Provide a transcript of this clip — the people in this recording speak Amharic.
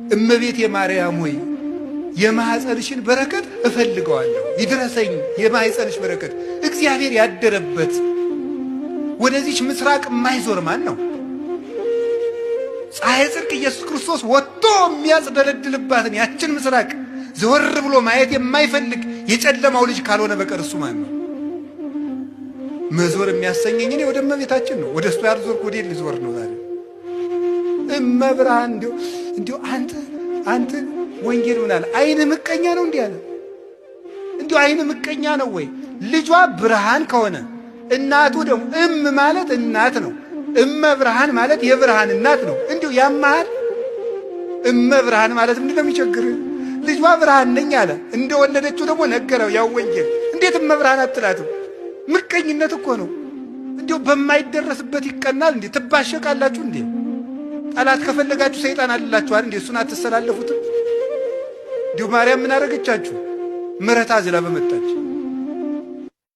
እመቤቴ ማርያም ሆይ የማኅፀንሽን በረከት እፈልገዋለሁ፣ ይድረሰኝ የማኅፀንሽ በረከት። እግዚአብሔር ያደረበት ወደዚች ምስራቅ የማይዞር ማን ነው? ፀሐይ ጽድቅ ኢየሱስ ክርስቶስ ወጥቶ የሚያጽደለድልባትን ያችን ምስራቅ ዘወር ብሎ ማየት የማይፈልግ የጨለማው ልጅ ካልሆነ በቀር እሱ ማን ነው? መዞር የሚያሰኘኝ እኔ ወደ እመቤታችን ነው። ወደ እሱ ያልዞርኩ ወዴት ልዞር ነው ዛሬ? እመብርሃን እንዲሁ አንተ ወንጌል ምናለ አይነ ምቀኛ ነው እንዲህ አለ። እንዲሁ አይነ ምቀኛ ነው ወይ? ልጇ ብርሃን ከሆነ እናቱ ደግሞ ማለት እናት ነው። እመብርሃን ማለት የብርሃን እናት ነው። እንዲሁ ያማሃል። እመብርሃን ማለት ምንድን ነው የሚቸግርህ? ልጇ ብርሃን ነኝ አለ። እንደወለደችው ደግሞ ነገረው ያው ወንጌል። እንዴት እመብርሃን አትላትም? ምቀኝነት እኮ ነው። እንዲሁ በማይደረስበት ይቀናል እንዴ? ትባሸቃላችሁ እንዴ? ጠላት ከፈለጋችሁ ሰይጣን አልላችኋል እንዴ? እሱን አትሰላለፉትም? እንዲሁ ማርያም ምን አደረገቻችሁ? ምሕረት አዝላ በመጣች